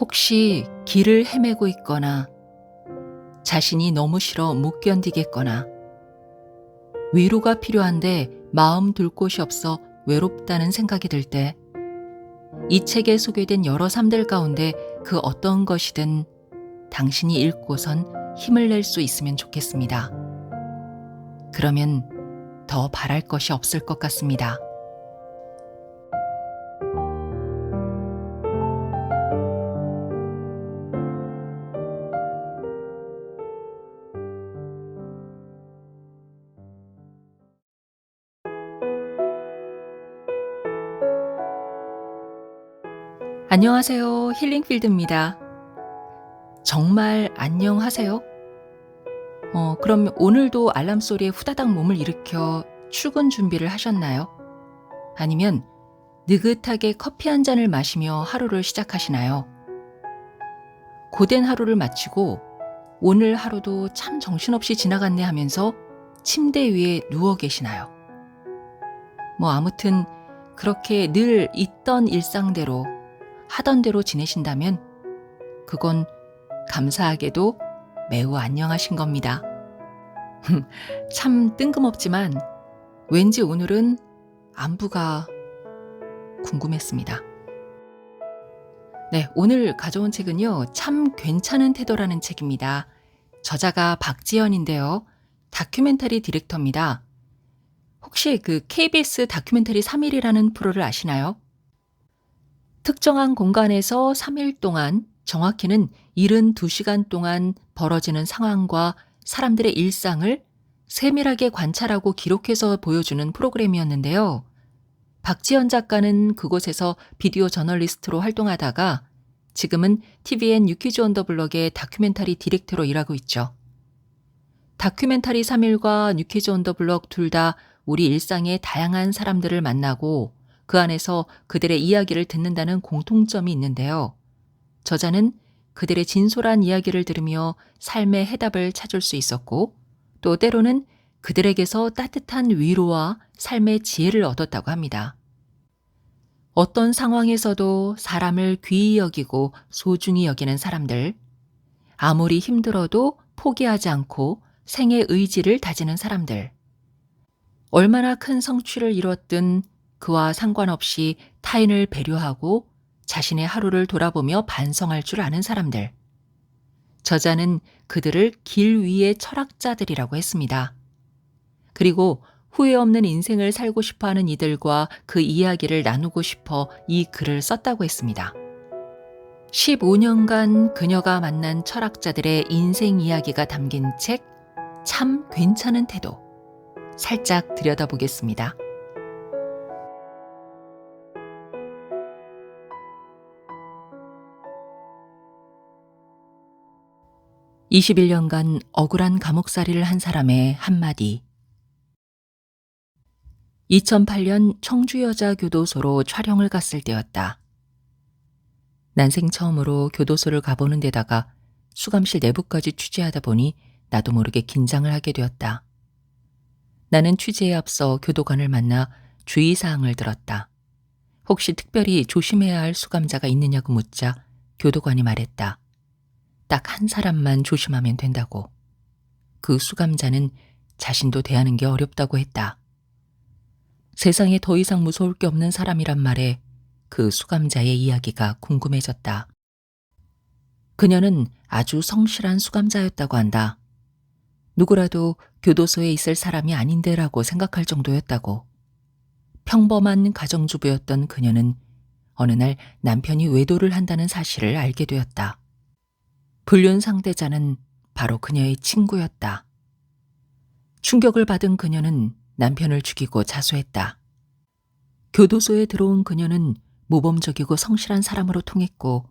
혹시 길을 헤매고 있거나 자신이 너무 싫어 못 견디겠거나 위로가 필요한데 마음 둘 곳이 없어 외롭다는 생각이 들 때 이 책에 소개된 여러 삶들 가운데 그 어떤 것이든 당신이 읽고선 힘을 낼 수 있으면 좋겠습니다. 그러면 더 바랄 것이 없을 것 같습니다. 안녕하세요. 힐링필드입니다. 정말 안녕하세요? 그럼 오늘도 알람 소리에 후다닥 몸을 일으켜 출근 준비를 하셨나요? 아니면 느긋하게 커피 한 잔을 마시며 하루를 시작하시나요? 고된 하루를 마치고 오늘 하루도 참 정신없이 지나갔네 하면서 침대 위에 누워 계시나요? 아무튼 그렇게 늘 있던 일상대로 하던 대로 지내신다면 그건 감사하게도 매우 안녕하신 겁니다. 참 뜬금없지만 왠지 오늘은 안부가 궁금했습니다. 네, 오늘 가져온 책은요. 참 괜찮은 태도라는 책입니다. 저자가 박지연인데요. 다큐멘터리 디렉터입니다. 혹시 그 KBS 다큐멘터리 3일이라는 프로를 아시나요? 특정한 공간에서 3일 동안, 정확히는 72시간 동안 벌어지는 상황과 사람들의 일상을 세밀하게 관찰하고 기록해서 보여주는 프로그램이었는데요. 박지연 작가는 그곳에서 비디오 저널리스트로 활동하다가 지금은 TVN 유퀴즈 온 더 블럭의 다큐멘터리 디렉터로 일하고 있죠. 다큐멘터리 3일과 유퀴즈 온 더 블럭 둘 다 우리 일상의 다양한 사람들을 만나고 그 안에서 그들의 이야기를 듣는다는 공통점이 있는데요. 저자는 그들의 진솔한 이야기를 들으며 삶의 해답을 찾을 수 있었고 또 때로는 그들에게서 따뜻한 위로와 삶의 지혜를 얻었다고 합니다. 어떤 상황에서도 사람을 귀히 여기고 소중히 여기는 사람들, 아무리 힘들어도 포기하지 않고 생의 의지를 다지는 사람들, 얼마나 큰 성취를 이뤘든 그와 상관없이 타인을 배려하고 자신의 하루를 돌아보며 반성할 줄 아는 사람들. 저자는 그들을 길 위의 철학자들이라고 했습니다. 그리고 후회 없는 인생을 살고 싶어하는 이들과 그 이야기를 나누고 싶어 이 글을 썼다고 했습니다. 15년간 그녀가 만난 철학자들의 인생 이야기가 담긴 책 참 괜찮은 태도. 살짝 들여다보겠습니다. 21년간 억울한 감옥살이를 한 사람의 한마디. 2008년 청주여자교도소로 촬영을 갔을 때였다. 난생 처음으로 교도소를 가보는 데다가 수감실 내부까지 취재하다 보니 나도 모르게 긴장을 하게 되었다. 나는 취재에 앞서 교도관을 만나 주의사항을 들었다. 혹시 특별히 조심해야 할 수감자가 있느냐고 묻자 교도관이 말했다. 딱 한 사람만 조심하면 된다고. 그 수감자는 자신도 대하는 게 어렵다고 했다. 세상에 더 이상 무서울 게 없는 사람이란 말에 그 수감자의 이야기가 궁금해졌다. 그녀는 아주 성실한 수감자였다고 한다. 누구라도 교도소에 있을 사람이 아닌데라고 생각할 정도였다고. 평범한 가정주부였던 그녀는 어느 날 남편이 외도를 한다는 사실을 알게 되었다. 불륜 상대자는 바로 그녀의 친구였다. 충격을 받은 그녀는 남편을 죽이고 자수했다. 교도소에 들어온 그녀는 모범적이고 성실한 사람으로 통했고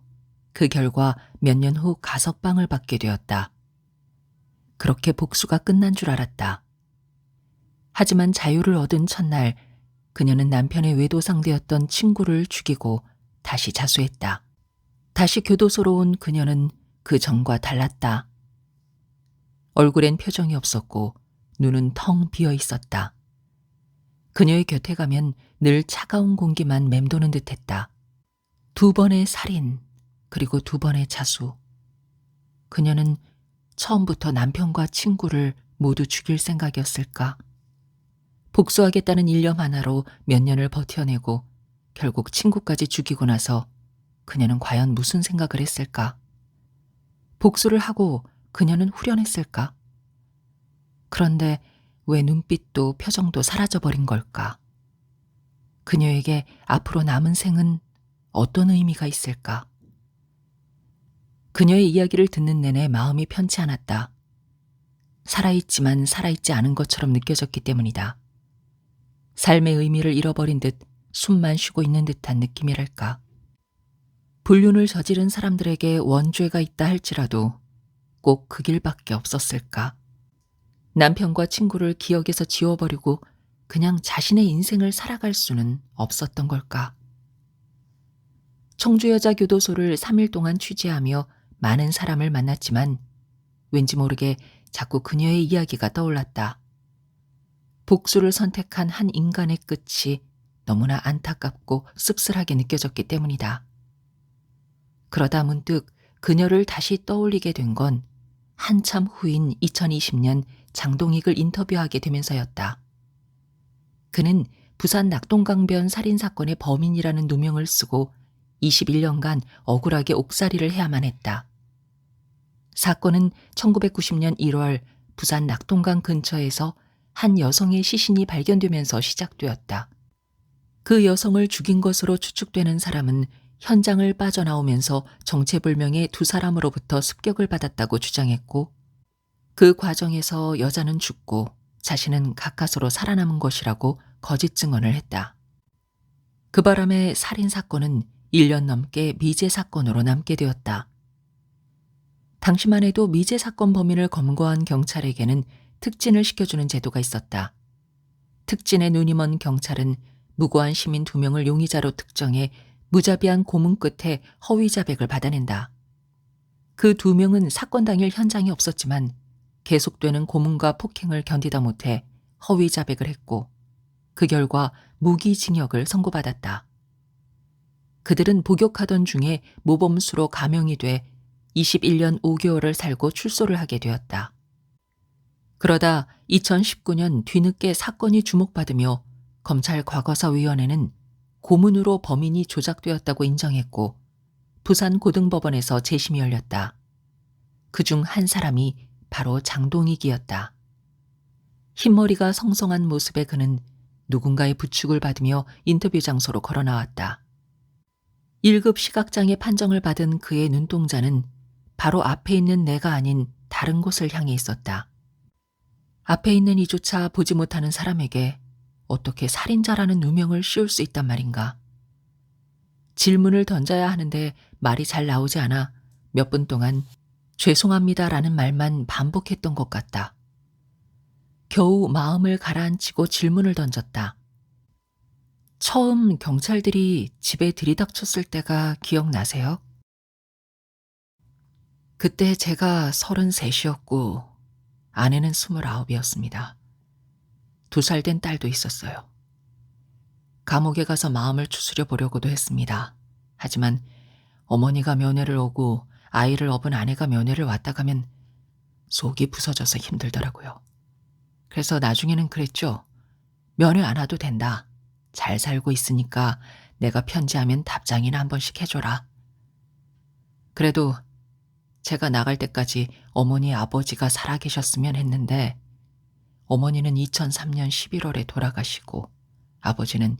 그 결과 몇 년 후 가석방을 받게 되었다. 그렇게 복수가 끝난 줄 알았다. 하지만 자유를 얻은 첫날 그녀는 남편의 외도 상대였던 친구를 죽이고 다시 자수했다. 다시 교도소로 온 그녀는 그 전과 달랐다. 얼굴엔 표정이 없었고 눈은 텅 비어 있었다. 그녀의 곁에 가면 늘 차가운 공기만 맴도는 듯했다. 2번의 살인, 그리고 2번의 자수. 그녀는 처음부터 남편과 친구를 모두 죽일 생각이었을까? 복수하겠다는 일념 하나로 몇 년을 버텨내고 결국 친구까지 죽이고 나서 그녀는 과연 무슨 생각을 했을까? 복수를 하고 그녀는 후련했을까? 그런데 왜 눈빛도 표정도 사라져버린 걸까? 그녀에게 앞으로 남은 생은 어떤 의미가 있을까? 그녀의 이야기를 듣는 내내 마음이 편치 않았다. 살아있지만 살아있지 않은 것처럼 느껴졌기 때문이다. 삶의 의미를 잃어버린 듯 숨만 쉬고 있는 듯한 느낌이랄까. 불륜을 저지른 사람들에게 원죄가 있다 할지라도 꼭 그 길밖에 없었을까? 남편과 친구를 기억에서 지워버리고 그냥 자신의 인생을 살아갈 수는 없었던 걸까? 청주여자교도소를 3일 동안 취재하며 많은 사람을 만났지만 왠지 모르게 자꾸 그녀의 이야기가 떠올랐다. 복수를 선택한 한 인간의 끝이 너무나 안타깝고 씁쓸하게 느껴졌기 때문이다. 그러다 문득 그녀를 다시 떠올리게 된 건 한참 후인 2020년 장동익을 인터뷰하게 되면서였다. 그는 부산 낙동강변 살인사건의 범인이라는 누명을 쓰고 21년간 억울하게 옥살이를 해야만 했다. 사건은 1990년 1월 부산 낙동강 근처에서 한 여성의 시신이 발견되면서 시작되었다. 그 여성을 죽인 것으로 추측되는 사람은 현장을 빠져나오면서 정체불명의 2사람으로부터 습격을 받았다고 주장했고, 그 과정에서 여자는 죽고 자신은 가까스로 살아남은 것이라고 거짓 증언을 했다. 그 바람에 살인사건은 1년 넘게 미제 사건으로 남게 되었다. 당시만 해도 미제 사건 범인을 검거한 경찰에게는 특진을 시켜주는 제도가 있었다. 특진의 눈이 먼 경찰은 무고한 시민 2명을 용의자로 특정해 무자비한 고문 끝에 허위 자백을 받아낸다. 그 2명은 사건 당일 현장에 없었지만 계속되는 고문과 폭행을 견디다 못해 허위 자백을 했고 그 결과 무기징역을 선고받았다. 그들은 복역하던 중에 모범수로 감형이 돼 21년 5개월을 살고 출소를 하게 되었다. 그러다 2019년 뒤늦게 사건이 주목받으며 검찰 과거사위원회는 고문으로 범인이 조작되었다고 인정했고 부산고등법원에서 재심이 열렸다. 그중 한 사람이 바로 장동익이었다. 흰머리가 성성한 모습의 그는 누군가의 부축을 받으며 인터뷰 장소로 걸어 나왔다. 1급 시각장애 판정을 받은 그의 눈동자는 바로 앞에 있는 내가 아닌 다른 곳을 향해 있었다. 앞에 있는 이조차 보지 못하는 사람에게 어떻게 살인자라는 누명을 씌울 수 있단 말인가. 질문을 던져야 하는데 말이 잘 나오지 않아 몇 분 동안 죄송합니다라는 말만 반복했던 것 같다. 겨우 마음을 가라앉히고 질문을 던졌다. 처음 경찰들이 집에 들이닥쳤을 때가 기억나세요? 그때 제가 33이었고 아내는 29이었습니다. 2살 된 딸도 있었어요. 감옥에 가서 마음을 추스려 보려고도 했습니다. 하지만 어머니가 면회를 오고 아이를 업은 아내가 면회를 왔다 가면 속이 부서져서 힘들더라고요. 그래서 나중에는 그랬죠. 면회 안 와도 된다. 잘 살고 있으니까 내가 편지하면 답장이나 한 번씩 해줘라. 그래도 제가 나갈 때까지 어머니 아버지가 살아계셨으면 했는데 어머니는 2003년 11월에 돌아가시고 아버지는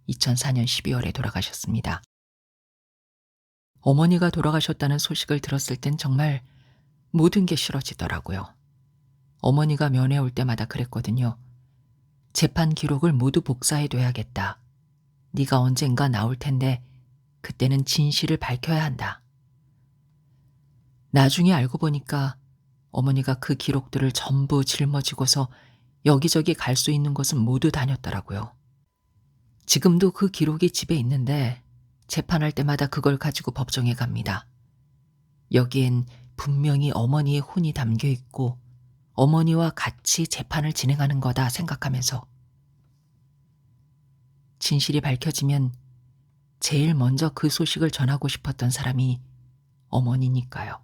2004년 12월에 돌아가셨습니다. 어머니가 돌아가셨다는 소식을 들었을 땐 정말 모든 게 싫어지더라고요. 어머니가 면회 올 때마다 그랬거든요. 재판 기록을 모두 복사해둬야겠다. 네가 언젠가 나올 텐데 그때는 진실을 밝혀야 한다. 나중에 알고 보니까 어머니가 그 기록들을 전부 짊어지고서 여기저기 갈 수 있는 곳은 모두 다녔더라고요. 지금도 그 기록이 집에 있는데 재판할 때마다 그걸 가지고 법정에 갑니다. 여기엔 분명히 어머니의 혼이 담겨 있고 어머니와 같이 재판을 진행하는 거다 생각하면서 진실이 밝혀지면 제일 먼저 그 소식을 전하고 싶었던 사람이 어머니니까요.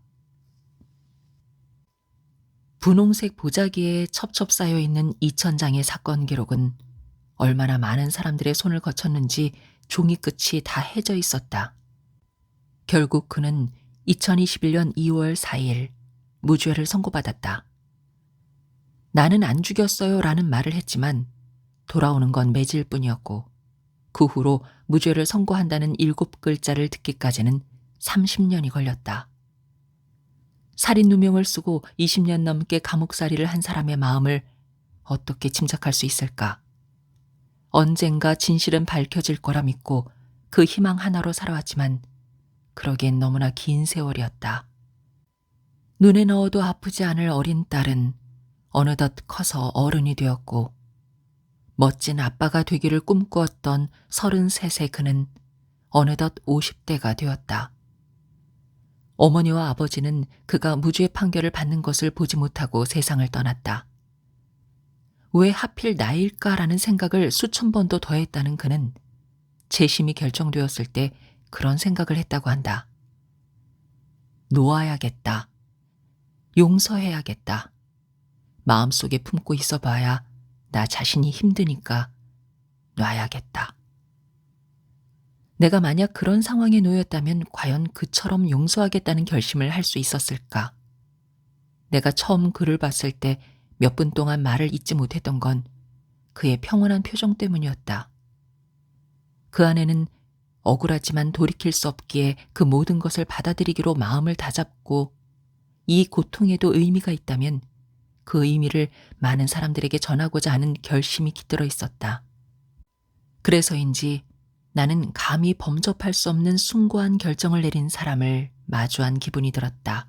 분홍색 보자기에 첩첩 쌓여 있는 2,000장의 사건 기록은 얼마나 많은 사람들의 손을 거쳤는지 종이 끝이 다 해져 있었다. 결국 그는 2021년 2월 4일 무죄를 선고받았다. 나는 안 죽였어요 라는 말을 했지만 돌아오는 건 매질 뿐이었고 그 후로 무죄를 선고한다는 7글자를 듣기까지는 30년이 걸렸다. 살인 누명을 쓰고 20년 넘게 감옥살이를 한 사람의 마음을 어떻게 짐작할 수 있을까? 언젠가 진실은 밝혀질 거라 믿고 그 희망 하나로 살아왔지만 그러기엔 너무나 긴 세월이었다. 눈에 넣어도 아프지 않을 어린 딸은 어느덧 커서 어른이 되었고 멋진 아빠가 되기를 꿈꾸었던 33세 그는 어느덧 50대가 되었다. 어머니와 아버지는 그가 무죄 판결을 받는 것을 보지 못하고 세상을 떠났다. 왜 하필 나일까라는 생각을 수천 번도 더했다는 그는 재심이 결정되었을 때 그런 생각을 했다고 한다. 놓아야겠다. 용서해야겠다. 마음속에 품고 있어 봐야 나 자신이 힘드니까 놔야겠다. 내가 만약 그런 상황에 놓였다면 과연 그처럼 용서하겠다는 결심을 할 수 있었을까? 내가 처음 그를 봤을 때 몇 분 동안 말을 잇지 못했던 건 그의 평온한 표정 때문이었다. 그 안에는 억울하지만 돌이킬 수 없기에 그 모든 것을 받아들이기로 마음을 다잡고 이 고통에도 의미가 있다면 그 의미를 많은 사람들에게 전하고자 하는 결심이 깃들어 있었다. 그래서인지 나는 감히 범접할 수 없는 숭고한 결정을 내린 사람을 마주한 기분이 들었다.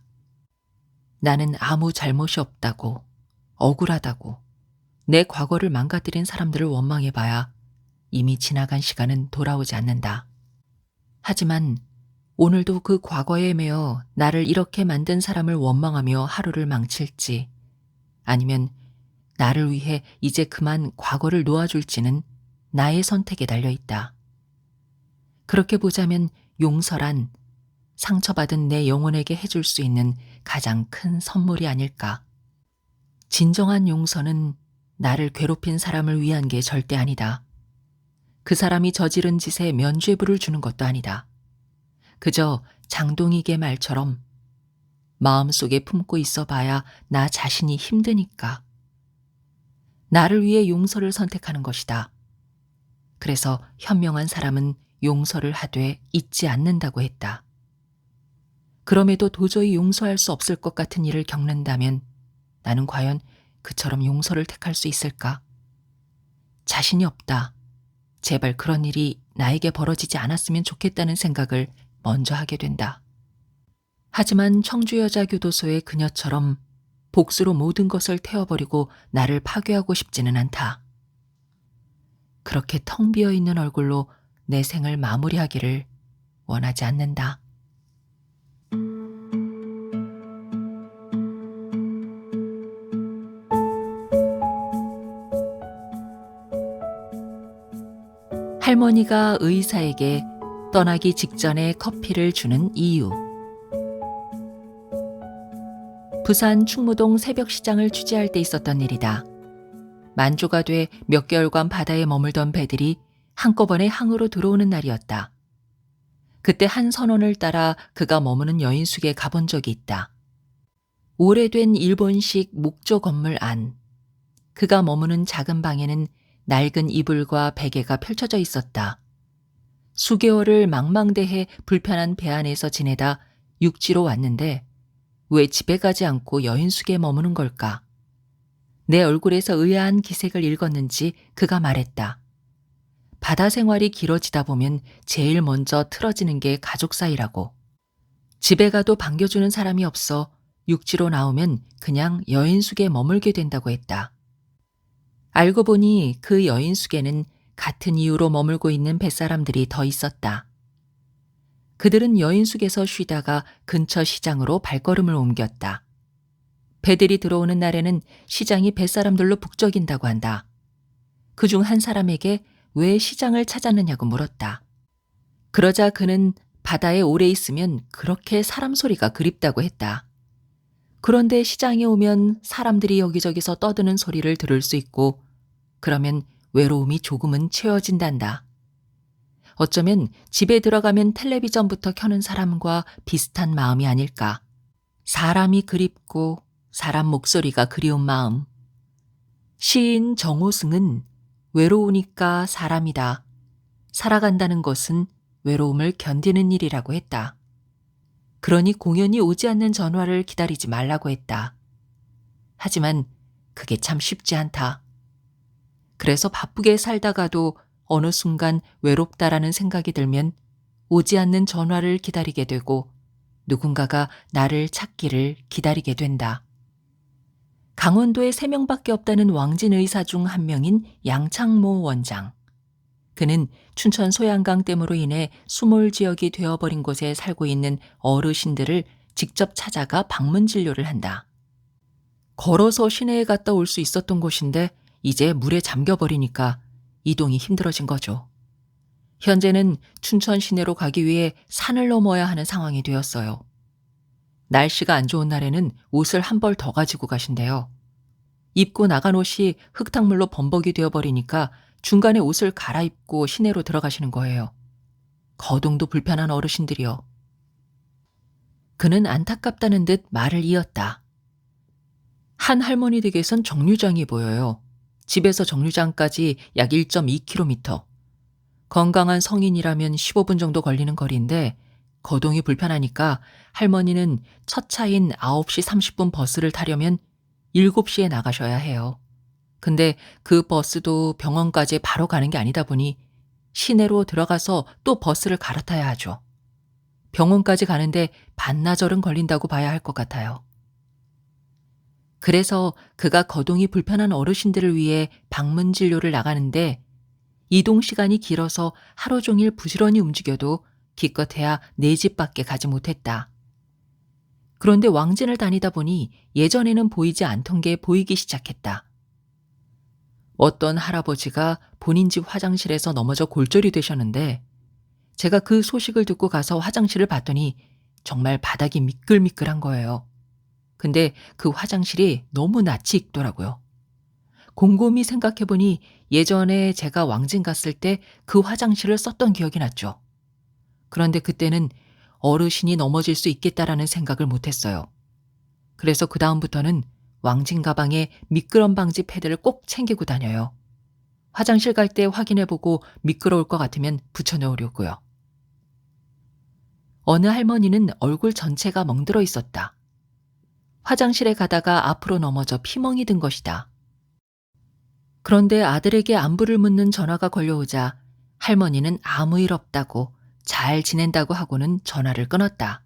나는 아무 잘못이 없다고, 억울하다고, 내 과거를 망가뜨린 사람들을 원망해봐야 이미 지나간 시간은 돌아오지 않는다. 하지만 오늘도 그 과거에 매여 나를 이렇게 만든 사람을 원망하며 하루를 망칠지 아니면 나를 위해 이제 그만 과거를 놓아줄지는 나의 선택에 달려있다. 그렇게 보자면 용서란 상처받은 내 영혼에게 해줄 수 있는 가장 큰 선물이 아닐까. 진정한 용서는 나를 괴롭힌 사람을 위한 게 절대 아니다. 그 사람이 저지른 짓에 면죄부를 주는 것도 아니다. 그저 장동익의 말처럼 마음속에 품고 있어 봐야 나 자신이 힘드니까. 나를 위해 용서를 선택하는 것이다. 그래서 현명한 사람은 용서를 하되 잊지 않는다고 했다. 그럼에도 도저히 용서할 수 없을 것 같은 일을 겪는다면 나는 과연 그처럼 용서를 택할 수 있을까? 자신이 없다. 제발 그런 일이 나에게 벌어지지 않았으면 좋겠다는 생각을 먼저 하게 된다. 하지만 청주여자교도소의 그녀처럼 복수로 모든 것을 태워버리고 나를 파괴하고 싶지는 않다. 그렇게 텅 비어있는 얼굴로 내 생을 마무리하기를 원하지 않는다. 할머니가 의사에게 떠나기 직전에 커피를 주는 이유. 부산 충무동 새벽시장을 취재할 때 있었던 일이다. 만조가 돼 몇 개월간 바다에 머물던 배들이 한꺼번에 항으로 들어오는 날이었다. 그때 한 선원을 따라 그가 머무는 여인숙에 가본 적이 있다. 오래된 일본식 목조 건물 안. 그가 머무는 작은 방에는 낡은 이불과 베개가 펼쳐져 있었다. 수개월을 망망대해 불편한 배 안에서 지내다 육지로 왔는데 왜 집에 가지 않고 여인숙에 머무는 걸까? 내 얼굴에서 의아한 기색을 읽었는지 그가 말했다. 바다 생활이 길어지다 보면 제일 먼저 틀어지는 게 가족 사이라고. 집에 가도 반겨주는 사람이 없어 육지로 나오면 그냥 여인숙에 머물게 된다고 했다. 알고 보니 그 여인숙에는 같은 이유로 머물고 있는 뱃사람들이 더 있었다. 그들은 여인숙에서 쉬다가 근처 시장으로 발걸음을 옮겼다. 배들이 들어오는 날에는 시장이 뱃사람들로 북적인다고 한다. 그중 한 사람에게 왜 시장을 찾았느냐고 물었다. 그러자 그는 바다에 오래 있으면 그렇게 사람 소리가 그립다고 했다. 그런데 시장에 오면 사람들이 여기저기서 떠드는 소리를 들을 수 있고 그러면 외로움이 조금은 채워진단다. 어쩌면 집에 들어가면 텔레비전부터 켜는 사람과 비슷한 마음이 아닐까. 사람이 그립고 사람 목소리가 그리운 마음. 시인 정호승은 외로우니까 사람이다. 살아간다는 것은 외로움을 견디는 일이라고 했다. 그러니 공연이 오지 않는 전화를 기다리지 말라고 했다. 하지만 그게 참 쉽지 않다. 그래서 바쁘게 살다가도 어느 순간 외롭다라는 생각이 들면 오지 않는 전화를 기다리게 되고 누군가가 나를 찾기를 기다리게 된다. 강원도에 3명밖에 없다는 왕진 의사 중 한 명인 양창모 원장. 그는 춘천 소양강댐으로 인해 수몰 지역이 되어버린 곳에 살고 있는 어르신들을 직접 찾아가 방문 진료를 한다. 걸어서 시내에 갔다 올 수 있었던 곳인데 이제 물에 잠겨버리니까 이동이 힘들어진 거죠. 현재는 춘천 시내로 가기 위해 산을 넘어야 하는 상황이 되었어요. 날씨가 안 좋은 날에는 옷을 한 벌 더 가지고 가신대요. 입고 나간 옷이 흙탕물로 범벅이 되어버리니까 중간에 옷을 갈아입고 시내로 들어가시는 거예요. 거동도 불편한 어르신들이요. 그는 안타깝다는 듯 말을 이었다. 한 할머니 댁에선 정류장이 보여요. 집에서 정류장까지 약 1.2km. 건강한 성인이라면 15분 정도 걸리는 거리인데 거동이 불편하니까 할머니는 첫 차인 9시 30분 버스를 타려면 7시에 나가셔야 해요. 근데 그 버스도 병원까지 바로 가는 게 아니다 보니 시내로 들어가서 또 버스를 갈아타야 하죠. 병원까지 가는데 반나절은 걸린다고 봐야 할 것 같아요. 그래서 그가 거동이 불편한 어르신들을 위해 방문 진료를 나가는데 이동 시간이 길어서 하루 종일 부지런히 움직여도 기껏해야 내 집 밖에 가지 못했다. 그런데 왕진을 다니다 보니 예전에는 보이지 않던 게 보이기 시작했다. 어떤 할아버지가 본인 집 화장실에서 넘어져 골절이 되셨는데 제가 그 소식을 듣고 가서 화장실을 봤더니 정말 바닥이 미끌미끌한 거예요. 근데 그 화장실이 너무 낯이 익더라고요. 곰곰이 생각해보니 예전에 제가 왕진 갔을 때 그 화장실을 썼던 기억이 났죠. 그런데 그때는 어르신이 넘어질 수 있겠다라는 생각을 못했어요. 그래서 그 다음부터는 왕진 가방에 미끄럼 방지 패드를 꼭 챙기고 다녀요. 화장실 갈 때 확인해보고 미끄러울 것 같으면 붙여놓으려고요. 어느 할머니는 얼굴 전체가 멍들어 있었다. 화장실에 가다가 앞으로 넘어져 피멍이 든 것이다. 그런데 아들에게 안부를 묻는 전화가 걸려오자 할머니는 아무 일 없다고 잘 지낸다고 하고는 전화를 끊었다.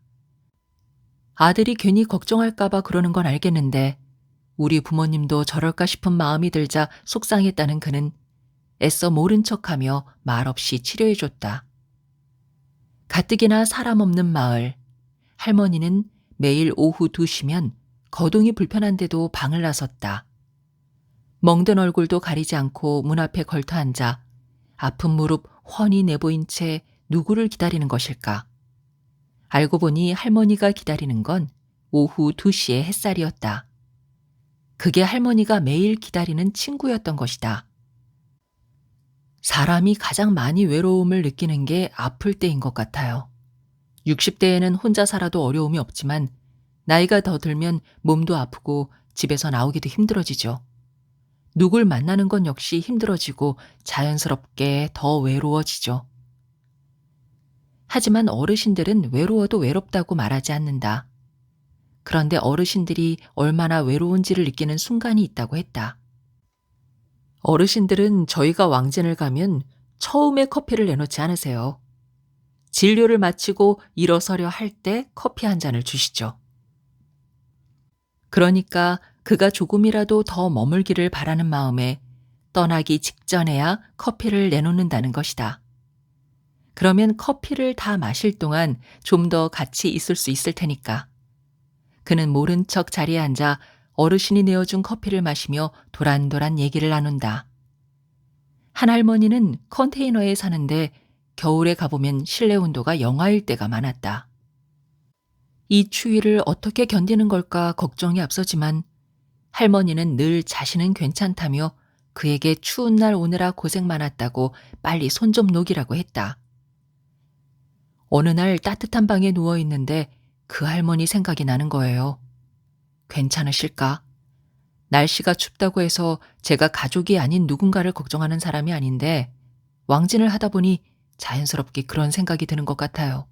아들이 괜히 걱정할까봐 그러는 건 알겠는데 우리 부모님도 저럴까 싶은 마음이 들자 속상했다는 그는 애써 모른 척하며 말없이 치료해줬다. 가뜩이나 사람 없는 마을. 할머니는 매일 오후 2시면 거동이 불편한데도 방을 나섰다. 멍든 얼굴도 가리지 않고 문 앞에 걸터 앉아 아픈 무릎 훤히 내보인 채 누구를 기다리는 것일까? 알고 보니 할머니가 기다리는 건 오후 2시의 햇살이었다. 그게 할머니가 매일 기다리는 친구였던 것이다. 사람이 가장 많이 외로움을 느끼는 게 아플 때인 것 같아요. 60대에는 혼자 살아도 어려움이 없지만 나이가 더 들면 몸도 아프고 집에서 나오기도 힘들어지죠. 누굴 만나는 건 역시 힘들어지고 자연스럽게 더 외로워지죠. 하지만 어르신들은 외로워도 외롭다고 말하지 않는다. 그런데 어르신들이 얼마나 외로운지를 느끼는 순간이 있다고 했다. 어르신들은 저희가 왕진을 가면 처음에 커피를 내놓지 않으세요. 진료를 마치고 일어서려 할 때 커피 한 잔을 주시죠. 그러니까 그가 조금이라도 더 머물기를 바라는 마음에 떠나기 직전에야 커피를 내놓는다는 것이다. 그러면 커피를 다 마실 동안 좀 더 같이 있을 수 있을 테니까. 그는 모른 척 자리에 앉아 어르신이 내어준 커피를 마시며 도란도란 얘기를 나눈다. 한 할머니는 컨테이너에 사는데 겨울에 가보면 실내 온도가 영하일 때가 많았다. 이 추위를 어떻게 견디는 걸까 걱정이 앞서지만 할머니는 늘 자신은 괜찮다며 그에게 추운 날 오느라 고생 많았다고 빨리 손 좀 녹이라고 했다. 어느 날 따뜻한 방에 누워 있는데 그 할머니 생각이 나는 거예요. 괜찮으실까? 날씨가 춥다고 해서 제가 가족이 아닌 누군가를 걱정하는 사람이 아닌데 왕진을 하다 보니 자연스럽게 그런 생각이 드는 것 같아요.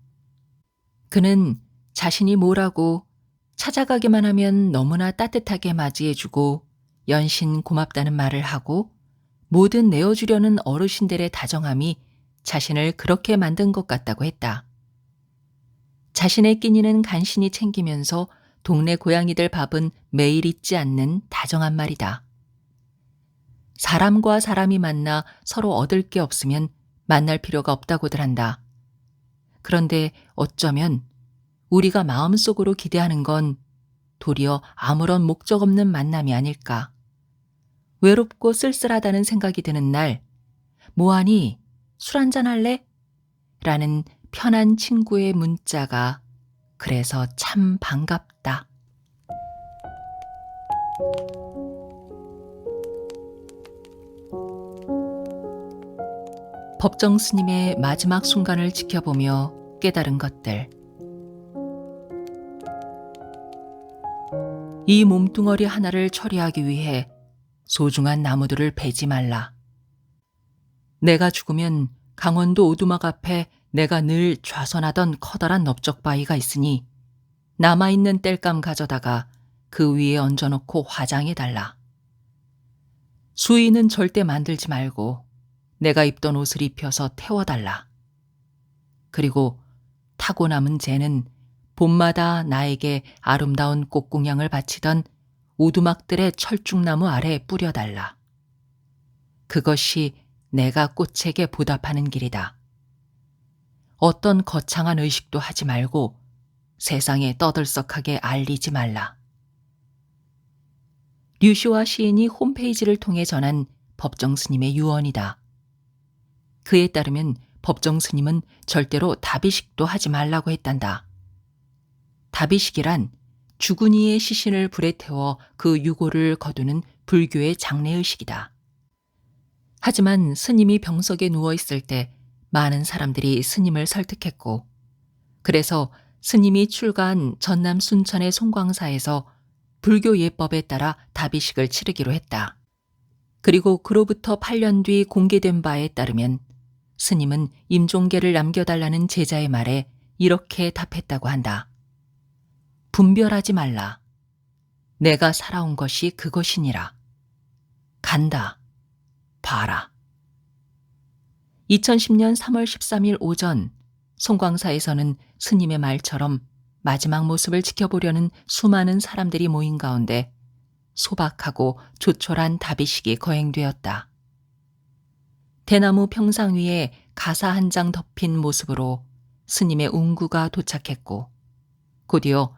그는 자신이 뭐라고 찾아가기만 하면 너무나 따뜻하게 맞이해주고 연신 고맙다는 말을 하고 뭐든 내어주려는 어르신들의 다정함이 자신을 그렇게 만든 것 같다고 했다. 자신의 끼니는 간신히 챙기면서 동네 고양이들 밥은 매일 잊지 않는 다정한 말이다. 사람과 사람이 만나 서로 얻을 게 없으면 만날 필요가 없다고들 한다. 그런데 어쩌면 우리가 마음속으로 기대하는 건 도리어 아무런 목적 없는 만남이 아닐까. 외롭고 쓸쓸하다는 생각이 드는 날, 뭐하니? 술 한잔 할래? 라는 편한 친구의 문자가 그래서 참 반갑다. 법정 스님의 마지막 순간을 지켜보며 깨달은 것들. 이 몸뚱어리 하나를 처리하기 위해 소중한 나무들을 베지 말라. 내가 죽으면 강원도 오두막 앞에 내가 늘 좌선하던 커다란 넓적바위가 있으니 남아있는 땔감 가져다가 그 위에 얹어놓고 화장해달라. 수의는 절대 만들지 말고 내가 입던 옷을 입혀서 태워달라. 그리고 타고 남은 재는 봄마다 나에게 아름다운 꽃궁양을 바치던 오두막들의 철쭉나무 아래 뿌려달라. 그것이 내가 꽃에게 보답하는 길이다. 어떤 거창한 의식도 하지 말고 세상에 떠들썩하게 알리지 말라. 류시와 시인이 홈페이지를 통해 전한 법정 스님의 유언이다. 그에 따르면 법정 스님은 절대로 다비식도 하지 말라고 했단다. 다비식이란 죽은 이의 시신을 불에 태워 그 유골을 거두는 불교의 장례의식이다. 하지만 스님이 병석에 누워있을 때 많은 사람들이 스님을 설득했고, 그래서 스님이 출가한 전남 순천의 송광사에서 불교 예법에 따라 다비식을 치르기로 했다. 그리고 그로부터 8년 뒤 공개된 바에 따르면 스님은 임종계를 남겨달라는 제자의 말에 이렇게 답했다고 한다. 분별하지 말라. 내가 살아온 것이 그것이니라. 간다. 봐라. 2010년 3월 13일 오전 송광사에서는 스님의 말처럼 마지막 모습을 지켜보려는 수많은 사람들이 모인 가운데 소박하고 조촐한 다비식이 거행되었다. 대나무 평상 위에 가사 한 장 덮인 모습으로 스님의 운구가 도착했고 곧이어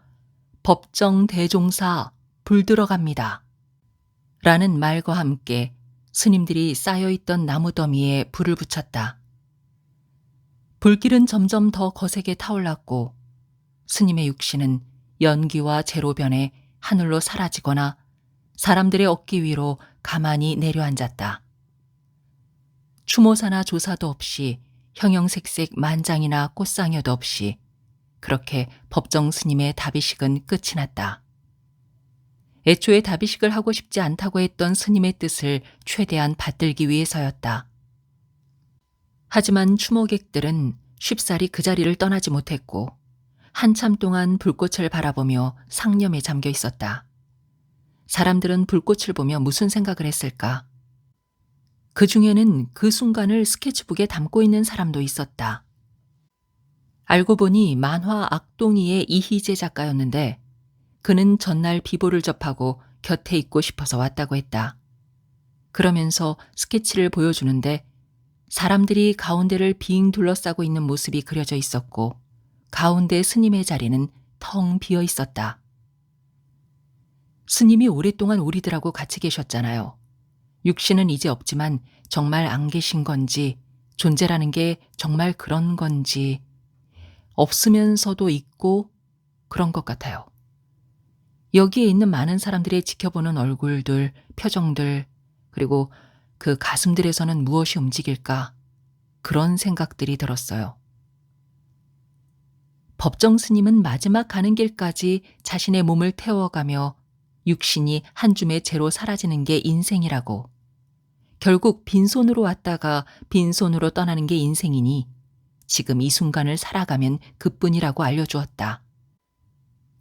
법정 대종사 불 들어갑니다. 라는 말과 함께 스님들이 쌓여있던 나무 더미에 불을 붙였다. 불길은 점점 더 거세게 타올랐고 스님의 육신은 연기와 재로 변해 하늘로 사라지거나 사람들의 어깨 위로 가만히 내려앉았다. 추모사나 조사도 없이 형형색색 만장이나 꽃상여도 없이 그렇게 법정 스님의 다비식은 끝이 났다. 애초에 다비식을 하고 싶지 않다고 했던 스님의 뜻을 최대한 받들기 위해서였다. 하지만 추모객들은 쉽사리 그 자리를 떠나지 못했고 한참 동안 불꽃을 바라보며 상념에 잠겨 있었다. 사람들은 불꽃을 보며 무슨 생각을 했을까? 그 중에는 그 순간을 스케치북에 담고 있는 사람도 있었다. 알고 보니 만화 악동이의 이희재 작가였는데 그는 전날 비보를 접하고 곁에 있고 싶어서 왔다고 했다. 그러면서 스케치를 보여주는데 사람들이 가운데를 빙 둘러싸고 있는 모습이 그려져 있었고 가운데 스님의 자리는 텅 비어 있었다. 스님이 오랫동안 우리들하고 같이 계셨잖아요. 육신은 이제 없지만 정말 안 계신 건지 존재라는 게 정말 그런 건지, 없으면서도 있고 그런 것 같아요. 여기에 있는 많은 사람들이 지켜보는 얼굴들, 표정들, 그리고 그 가슴들에서는 무엇이 움직일까? 그런 생각들이 들었어요. 법정 스님은 마지막 가는 길까지 자신의 몸을 태워가며 육신이 한 줌의 재로 사라지는 게 인생이라고, 결국 빈손으로 왔다가 빈손으로 떠나는 게 인생이니 지금 이 순간을 살아가면 그뿐이라고 알려주었다.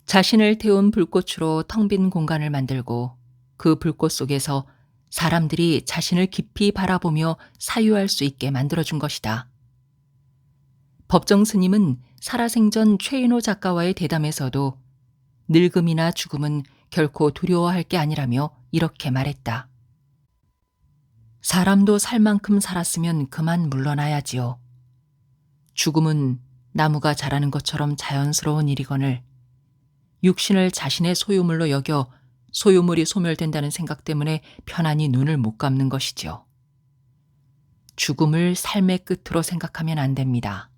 자신을 태운 불꽃으로 텅 빈 공간을 만들고 그 불꽃 속에서 사람들이 자신을 깊이 바라보며 사유할 수 있게 만들어준 것이다. 법정 스님은 살아생전 최인호 작가와의 대담에서도 늙음이나 죽음은 결코 두려워할 게 아니라며 이렇게 말했다. 사람도 살 만큼 살았으면 그만 물러나야지요. 죽음은 나무가 자라는 것처럼 자연스러운 일이거늘 육신을 자신의 소유물로 여겨 소유물이 소멸된다는 생각 때문에 편안히 눈을 못 감는 것이지요. 죽음을 삶의 끝으로 생각하면 안 됩니다.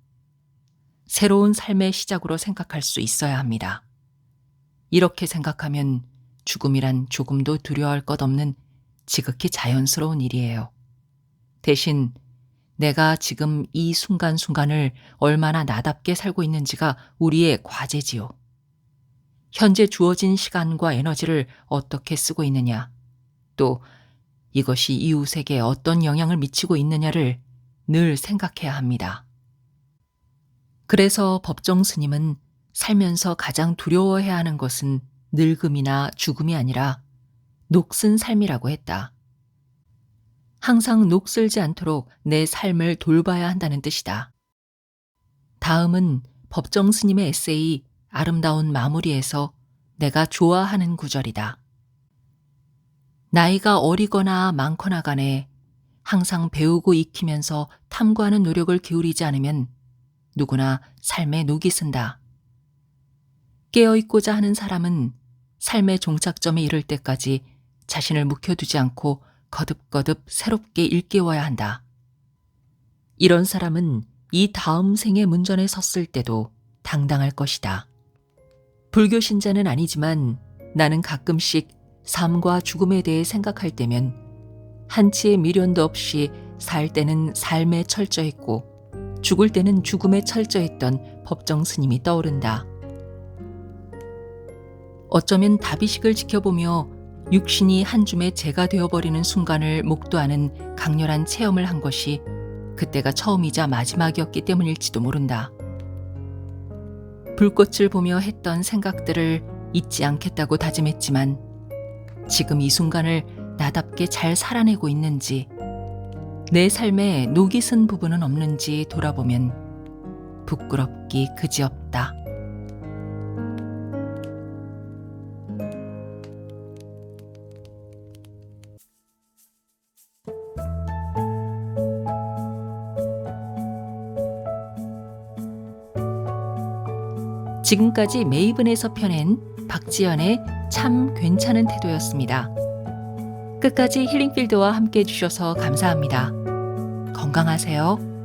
새로운 삶의 시작으로 생각할 수 있어야 합니다. 이렇게 생각하면 죽음이란 조금도 두려워할 것 없는 지극히 자연스러운 일이에요. 대신 내가 지금 이 순간순간을 얼마나 나답게 살고 있는지가 우리의 과제지요. 현재 주어진 시간과 에너지를 어떻게 쓰고 있느냐, 또 이것이 이웃에게 어떤 영향을 미치고 있느냐를 늘 생각해야 합니다. 그래서 법정 스님은 살면서 가장 두려워해야 하는 것은 늙음이나 죽음이 아니라 녹슨 삶이라고 했다. 항상 녹슬지 않도록 내 삶을 돌봐야 한다는 뜻이다. 다음은 법정 스님의 에세이 아름다운 마무리에서 내가 좋아하는 구절이다. 나이가 어리거나 많거나 간에 항상 배우고 익히면서 탐구하는 노력을 기울이지 않으면 누구나 삶에 녹이 쓴다. 깨어있고자 하는 사람은 삶의 종착점에 이를 때까지 자신을 묵혀두지 않고 거듭거듭 새롭게 일깨워야 한다. 이런 사람은 이 다음 생의 문전에 섰을 때도 당당할 것이다. 불교 신자는 아니지만 나는 가끔씩 삶과 죽음에 대해 생각할 때면 한치의 미련도 없이 살 때는 삶에 철저했고 죽을 때는 죽음에 철저했던 법정 스님이 떠오른다. 어쩌면 다비식을 지켜보며 육신이 한 줌의 재가 되어버리는 순간을 목도하는 강렬한 체험을 한 것이 그때가 처음이자 마지막이었기 때문일지도 모른다. 불꽃을 보며 했던 생각들을 잊지 않겠다고 다짐했지만 지금 이 순간을 나답게 잘 살아내고 있는지, 내 삶에 녹이 쓴 부분은 없는지 돌아보면 부끄럽기 그지없다. 지금까지 메이븐에서 펴낸 박지연의 참 괜찮은 태도였습니다. 끝까지 힐링필드와 함께 해주셔서 감사합니다. 건강하세요.